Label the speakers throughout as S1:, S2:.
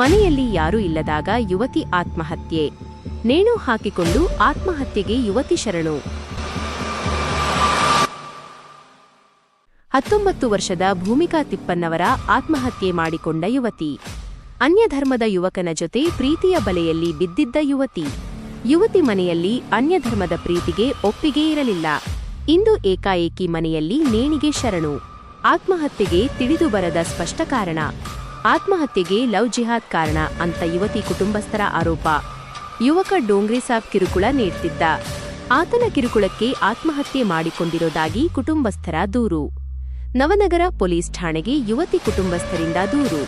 S1: ಮನೆಯಲ್ಲಿ ಯಾರೂ ಇಲ್ಲದಾಗ ಯುವತಿ ಆತ್ಮಹತ್ಯೆ. ನೇಣು ಹಾಕಿಕೊಂಡು ಆತ್ಮಹತ್ಯೆಗೆ ಯುವತಿ ಶರಣು. 19 ವರ್ಷದ ಭೂಮಿಕಾ ತಿಪ್ಪನ್ನವರ ಆತ್ಮಹತ್ಯೆ ಮಾಡಿಕೊಂಡ ಯುವತಿ. ಅನ್ಯಧರ್ಮದ ಯುವಕನ ಜೊತೆ ಪ್ರೀತಿಯ ಬಲೆಯಲ್ಲಿ ಬಿದ್ದಿದ್ದ ಯುವತಿ. ಯುವತಿ ಮನೆಯಲ್ಲಿ ಅನ್ಯಧರ್ಮದ ಪ್ರೀತಿಗೆ ಒಪ್ಪಿಗೆ ಇರಲಿಲ್ಲ. ಇಂದು ಏಕಾಏಕಿ ಮನೆಯಲ್ಲಿ ನೇಣಿಗೆ ಶರಣು. ಆತ್ಮಹತ್ಯೆಗೆ ತಿಳಿದು ಬರದ ಸ್ಪಷ್ಟ ಕಾರಣ. ಆತ್ಮಹತ್ಯೆಗೆ ಲವ್ ಜಿಹಾದ್ ಕಾರಣ ಅಂತ ಯುವತಿ ಕುಟುಂಬಸ್ಥರ ಆರೋಪ. ಯುವಕ ಡೋಂಗ್ರಿ ಸಾಬ್ ಕಿರುಕುಳ ನೀಡ್ತಿದ್ದ. ಆತನ ಕಿರುಕುಳಕ್ಕೆ ಆತ್ಮಹತ್ಯೆ ಮಾಡಿಕೊಂಡಿರೋದಾಗಿ ಕುಟುಂಬಸ್ಥರ ದೂರು. ನವನಗರ ಪೊಲೀಸ್ ಠಾಣೆಗೆ ಯುವತಿ ಕುಟುಂಬಸ್ಥರಿಂದ ದೂರು.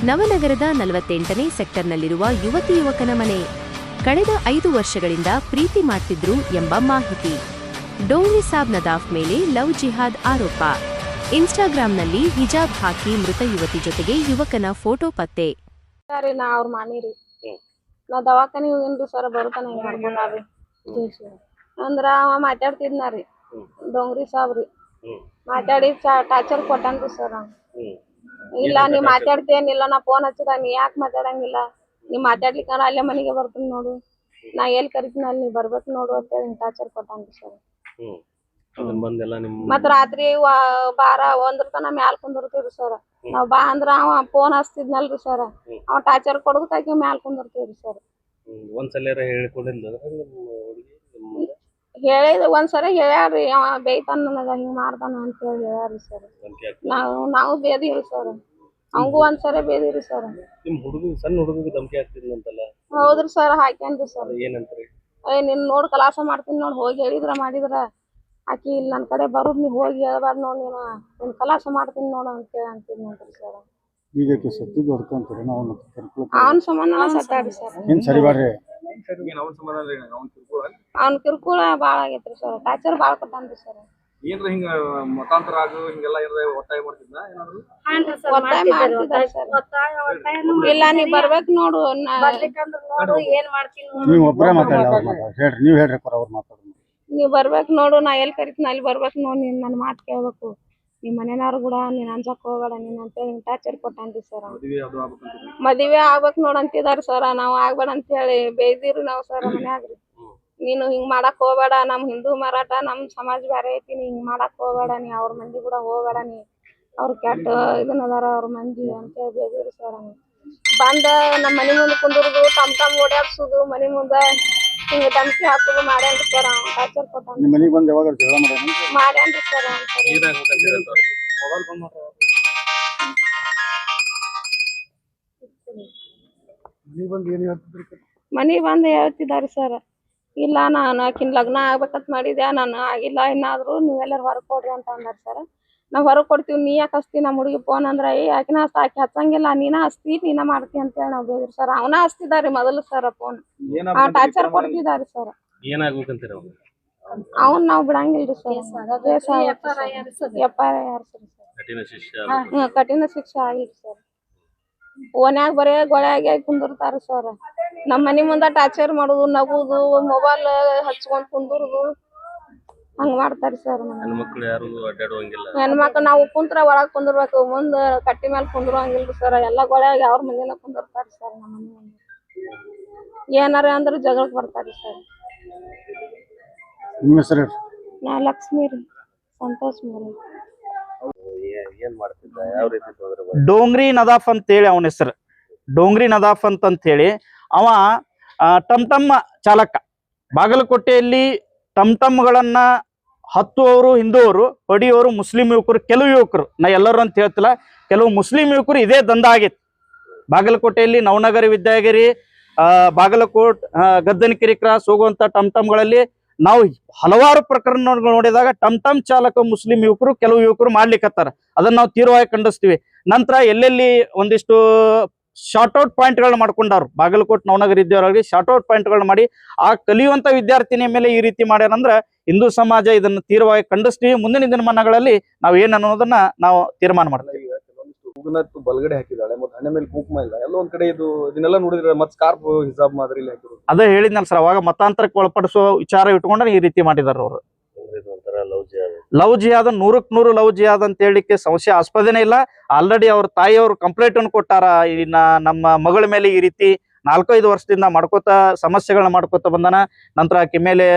S1: ನವನಗರದ 48ನೇ ಸೆಕ್ಟರ್ನಲ್ಲಿರುವ ಯುವತಿ ಯುವಕನ ಮನೆ. ಕಳೆದ 5 ವರ್ಷಗಳಿಂದ ಪ್ರೀತಿ ಮಾಡ್ತಿದ್ರು ಎಂಬ ಮಾಹಿತಿ. ಡೋಂಗ್ರಿ ಸಾಬ್ ನದಾಫ್ ಮೇಲೆ ಲವ್ ಜಿಹಾದ್ ಆರೋಪ. ಇನ್ಸ್ಟಾಗ್ರಾಂನಲ್ಲಿ ಹಿಜಾಬ್ ಹಾಕಿ ಮೃತ ಯುವತಿ ಜೊತೆಗೆ ಯುವಕನ ಫೋಟೋ ಪತ್ತೆ.
S2: ನಾ ಅವ್ರ ಮಾಮೀರಿ ನಾ ದವಾಖಾನಿ ಹೋಗಿನ್ರಿ ಸರ್. ಬರುತ್ತಾನ ಹಿಂಗ್ ಮಾಡ್ಕೊಂಡ್ರಿ ಅಂದ್ರ ಅವ ಮಾತಾಡ್ತಿದ್ನಾರಿ ಡೋಂಗ್ರಿ ಸಾಬ್ರಿ. ಮಾತಾಡಿ ಟಾರ್ಚರ್ ಕೊಟ್ಟನ್ರಿ ಸರ್. ಇಲ್ಲ ನೀ ಮಾತಾಡ್ತೇನಿಲ್ಲ, ನಾ ಫೋನ್ ಹಚ್ಚಿದಾಗ ನೀ ಯಾಕೆ ಮಾತಾಡಂಗಿಲ್ಲ, ನೀ ಮಾತಾಡ್ಲಿಕ್ಕ ಅಲ್ಲೇ ಮನೆಗೆ ಬರ್ತೀನಿ ನೋಡು, ನಾ ಎಲ್ಲಿ ಕರಿತೀನಿ ಅಲ್ಲಿ ನೀ ಬರ್ಬೇಕು ನೋಡು ಅಂತ ಹೇಳಿ ಟಾರ್ಚರ್ ಕೊಟ್ಟನ್ರಿ ಸರ್. ಮತ್ ರಾತ್ರಿ 12-1 ತನ ಮ್ಯಾಲ್ ಕುಂದಿರ್ತೀವ್ರಿ ಸರ್. ನಾವ್ ಬಾ ಅಂದ್ರ ಅವ ಫೋನ್ ಹಚ್ತಿದ್ನಲ್ರಿ ಸರ್, ಅವ ಟಾರ್ಚರ್ ಕೊಡೋದಕ್ಕಾಗಿ ಮ್ಯಾಲ್ ಕುಂದಿರ್ತೀವ್ರಿ ಸರ್. ಹೇಳಿದ ಒಂದ್ಸರಿ ಹೇಳ್ಯಾರ್ರಿ, ಅವ ಬೇಯ್ತಾನ ನನಗ ಹಿಂಗ್ ಮಾಡ್ತಾನ ಅಂತ ಹೇಳಿ ಹೇಳ್ಯಾರ್ರಿ ಸರ್. ನಾವು ಬೇದಿವ್ರಿ ಸರ್, ಅವಂಗೂ ಒಂದ್ಸರಿ ಬೇದಿವ್ರಿ ಸರ್. ಹೌದ್ರಿ ಸರ್, ಹಾಕ್ಯಾನ್ರಿ ಸರ್. ನಿನ್ ನೋಡ್ ಕಲಾಸ ಮಾಡ್ತೀನಿ ನೋಡ್, ಹೋಗಿ ಹೇಳಿದ್ರ ಮಾಡಿದ್ರ ಆಕಿ ಇಲ್ಲಿ ನನ್ ಕಡೆ ಬರುದ್ ನೀ ಹೋಗಿ ಹೇಳ್ಬಾರ್ದು ನೋಡ್, ನಿನ್ ಕಲಾಸ ಮಾಡ್ತೀನಿ ನೋಡು ಅಂತ ಹೇಳಿ ಅಂತಿದ್ ನೋಡ್ರಿ ಸರ್. ಅವನ್ ಸಂಬಂಧ ಸತ್ತಾಡ್ರಿ ಸರ್. ಅವ್ನ ಕಿರುಕುಳ ಬಾಳ ಆಗೈತ್ರಿ ಸರ್, ಟಾರ್ಚರ್ ಬಾಳ ಕೊಟ್ಟಾನ್ರಿ ಸರ್. ಒತ್ತಾಯ ಮಾಡ್ತಿದ್ದಾರೆ ಸರ್. ಇಲ್ಲ ನೀ ಬರ್ಬೇಕ್ ನೋಡು, ನೀವ್ ಬರ್ಬೇಕ್ ನೋಡು, ನಾ ಎಲ್ಲಿ ಕರಿತೀನಿ ಅಲ್ಲಿ ಬರ್ಬೇಕ್ ನೋಡು, ನೀನ್ ನನ್ ಮಾತ್ ಕೇಳ್ಬೇಕು, ನಿಮ್ ಮನೆಯವ್ರು ಕೂಡ ನೀನ್ ಅಂಜಕ್ ಹೋಗ್ಬೇಡ ನೀನ್ ಅಂತ ಹೇಳಿ ಟಾರ್ಚರ್ ಕೊಟ್ಟಾನ್ರಿ ಸರ್. ಮದ್ವೆ ಆಗ್ಬೇಕ್ ನೋಡ್ ಅಂತಿದಾರಿ ಸರ್. ನಾವ್ ಆಗ್ಬೇಡ ಅಂತ ಹೇಳಿ ಬೇಯ್ದಿರಿ ನಾವ್ ಸರ್ ಮನ್ಯಾಗ್ರಿ. ನೀನು ಹಿಂಗ್ ಮಾಡಕ್ ಹೋಗ್ಬೇಡ, ನಮ್ ಹಿಂದೂ ಮರಾಠ ನಮ್ ಸಮಾಜ ಬ್ಯಾರೆ ಐತಿ, ನೀ ಹಿಂಗ್ ಮಾಡಕ್ ಹೋಗ್ಬೇಡ, ನೀ ಅವ್ರ ಮಂದಿ ಕೂಡ ಹೋಗ್ಬೇಡ, ನೀ ಅವ್ರ ಕೆಟ್ಟ ಇದನ್ನದಾರ ಅವ್ರ ಮಂದಿ ಅಂತ ಹೇಳಿ ಬೇದಿರಿ ಸರ್. ಬಂದ ನಮ್ ಮನಿ ಮುಂದೆ ಕುಂದುರುದು, ಟಮ್ ಓಡಾಡ್ಸುದು, ಮನಿ ಮುಂದ ಹಿಂಗ ಧಮ್ಕಿ ಹಾಕುದು ಮಾಡ್ಯಾನ್ರಿ ಸರ್. ಟಾರ್ಚರ್ ಕೊಟ್ಟಾನ್ರಿ ಮಾಡ್ಯಾನ್ರಿ ಸರ್. ಮನಿ ಬಂದ್ ಹೇಳ್ತಿದಾರಿ ಸರ್, ಇಲ್ಲ ನಾನು ಆಕಿನ್ ಲಗ್ನ ಆಗ್ಬೇಕಂತ ಮಾಡಿದ್ಯಾ, ನಾನು ಆಗಿಲ್ಲ, ಇನ್ನಾದ್ರು ನೀವೆಲ್ಲರೂ ಹೊರಗ್ ಕೊಡ್ರಿ ಅಂತ ಅಂದಾರ ಸರ್. ನಾವ್ ಹೊರಗ್ ಕೊಡ್ತೀವಿ, ನೀ ಯಾಕೆ ಹಚ್ತಿ ನಮ್ಮ ಹುಡುಗಿ ಫೋನ್ ಅಂದ್ರ ಆಕಿನ ಆಕಿ ಹಚ್ಚಂಗಿಲ್ಲ, ನೀನ ಹಚ್ತಿ ನೀನ ಮಾಡ್ತಿ ಅಂತ ಹೇಳಿ ನಾವ್ ಬೇದ್ರಿ ಸರ್. ಅವನ ಹಚ್ತಿದಾರಿ ಮೊದಲು ಸರ್ ಫೋನ್, ಟಾರ್ಚರ್ ಕೊಡ್ತಿದಾರಿ ಸರ್. ಅವನ್ ನಾವ್ ಬಿಡಂಗಿಲ್ರಿ ಸರ್. ಕಠಿಣ ಶಿಕ್ಷೆ ಆಗಿಲ್ರಿ ಸರ್. ಓನ್ಯಾಗ ಬರೇ ಗೊಳ್ಯಾಗಿ ಕುಂದಿರ್ತಾರ ಸರ್. ನಮ್ ಮನಿ ಮುಂದ ಟಾರ್ಚರ್ ಮಾಡುದು, ನಗುದು, ಮೊಬೈಲ್ ಹಚ್ಕೊಂಡ್ ಕುಂದುರುದು ಹಂಗ ಮಾಡ್ತಾರಿ ಸರ್. ಹೆಣ್ಮಕ್ಳು ನಾವು ಕುಂತ್ರ ಒಳಗ್ ಕುಂದಿರ್ಬೇಕು, ಮುಂದ ಕಟ್ಟಿ ಮೇಲೆ ಕುಂದ್ರಂಗಿಲ್ರಿ ಸರ್. ಎಲ್ಲಾ ಗೊಳ್ಯಾಗಿ ಅವ್ರ ಮಂದಿನ ಕುಂದಿರ್ತಾರ ಸರ್. ನಮ್ಮ ಮನಿ ಮುಂದೆ ಏನಾರ ಅಂದ್ರ ಜಗಳಕ್ ಬರ್ತಾರಿ ಸರ್. ನಾ ಲಕ್ಷ್ಮೀ ರೀ, ಸಂತೋಷ್ ಮೂರಿ.
S3: ಡೋಂಗ್ರಿ ನದಾಫ್ ಅಂತ ಹೇಳಿ ಅವನ ಹೆಸರು. ಡೋಂಗ್ರಿ ನದಾಫ್ ಅಂತ ಹೇಳಿ ಅವ ಟಮ್ ಟಮ್ ಚಾಲಕ. ಬಾಗಲಕೋಟೆಯಲ್ಲಿ ಟಮ್ ಟಮ್ಗಳನ್ನ ಹತ್ತುವವರು ಹಿಂದೂವರು, ಹೊಡಿಯೋರು ಮುಸ್ಲಿಂ ಯುವಕರು. ಕೆಲವು ಯುವಕರು, ನಾ ಎಲ್ಲರೂ ಅಂತ ಹೇಳ್ತಿಲ್ಲ, ಕೆಲವು ಮುಸ್ಲಿಂ ಯುವಕರು ಇದೇ ದಂಧ ಆಗಿತ್ತು. ಬಾಗಲಕೋಟೆಯಲ್ಲಿ ನವನಗರ ವಿದ್ಯಾಗಿರಿ, ಬಾಗಲಕೋಟ್, ಗದ್ದನಕೆರೆ ಕ್ರಾಸ್ ಹೋಗುವಂತ ಟಮ್ ಟಮ್ಗಳಲ್ಲಿ ನಾವು ಹಲವಾರು ಪ್ರಕರಣಗಳು ನೋಡಿದಾಗ ಟಮ್ ಟಮ್ ಚಾಲಕ ಮುಸ್ಲಿಂ ಯುವಕರು, ಕೆಲವು ಯುವಕರು ಮಾಡ್ಲಿಕ್ಕತ್ತಾರ. ಅದನ್ನ ನಾವು ತೀವ್ರವಾಗಿ ಖಂಡಿಸ್ತೀವಿ. ನಂತರ ಎಲ್ಲೆಲ್ಲಿ ಒಂದಿಷ್ಟು ಶಾರ್ಟ್ಔಟ್ ಪಾಯಿಂಟ್ಗಳನ್ನ ಮಾಡ್ಕೊಂಡವ್ರು, ಬಾಗಲಕೋಟ್ ನವನಗರ ವಿದ್ಯಾರ್ಥಿ ಶಾರ್ಟ್ಔಟ್ ಪಾಯಿಂಟ್ಗಳನ್ನ ಮಾಡಿ ಆ ಕಲಿಯುವಂತ ವಿದ್ಯಾರ್ಥಿನಿಯ ಮೇಲೆ ಈ ರೀತಿ ಮಾಡ್ಯಾರಂದ್ರ ಹಿಂದೂ ಸಮಾಜ ಇದನ್ನ ತೀವ್ರವಾಗಿ ಖಂಡಿಸ್ತೀವಿ. ಮುಂದಿನ ದಿನಮಾನಗಳಲ್ಲಿ ನಾವ್ ಏನ್ ಅನ್ನೋದನ್ನ ನಾವು ತೀರ್ಮಾನ ಮಾಡ್ತೀವಿ.
S4: ಬಲಗಡೆ ಹಾಕಿದಾಳೆ, ಮತ್ತೆ ಹಣೆ ಮೇಲೆ ಕುಂಕುಮ ಇಲ್ಲ, ಎಲ್ಲ ಒಂದ್ ಕಡೆ ಇದನ್ನೆಲ್ಲ ನೋಡಿದ್ರೆ ಮತ್ತೆ ಸ್ಕಾರ್ಫ್ ಹಿಜಾಬ್ ಮಾದರಿ ಹಾಕಿದ್ರು.
S3: ಅದೇ ಹೇಳಿದ್ನಲ್ಲ ಸರ್, ಅವಾಗ ಮತಾಂತರಕ್ಕೆ ಒಳಪಡಿಸುವ ವಿಚಾರ ಇಟ್ಕೊಂಡ್ರೆ ಈ ರೀತಿ ಮಾಡಿದಾರ ಅವರು. ಲವ್ ಜಿಯಾದ 100ಕ್ಕೆ 100 ಲವ್ ಜಿಯಾದ ಅಂತ ಹೇಳಲಿಕ್ಕೆ ಸಂಶಯಾಸ್ಪದನೇ ಇಲ್ಲ. ಆಲ್ರೆಡಿ ಅವ್ರ ತಾಯಿಯವರು ಕಂಪ್ಲೇಂಟ್ ಅನ್ನು ಕೊಟ್ಟಾರ. ನಮ್ಮ ಮಗಳ ಮೇಲೆ ಈ ರೀತಿ 4-5 ವರ್ಷದಿಂದ ಸಮಸ್ಯೆಗಳನ್ನ ಮಾಡ್ಕೋತ ಬಂದಾನ, ನಂತರ ಆಕೆ ಮೇಲೆ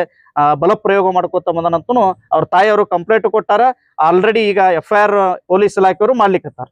S3: ಬಲ ಪ್ರಯೋಗ ಮಾಡ್ಕೋತ ಬಂದಾನಂತೂ ಅವ್ರ ತಾಯಿಯವರು ಕಂಪ್ಲೇಂಟ್ ಕೊಟ್ಟಾರ. ಆಲ್ರೆಡಿ ಈಗ FIR ಪೊಲೀಸ್ ಇಲಾಖೆಯವರು ಮಾಡ್ಲಿಕ್ಕತ್ತಾರ.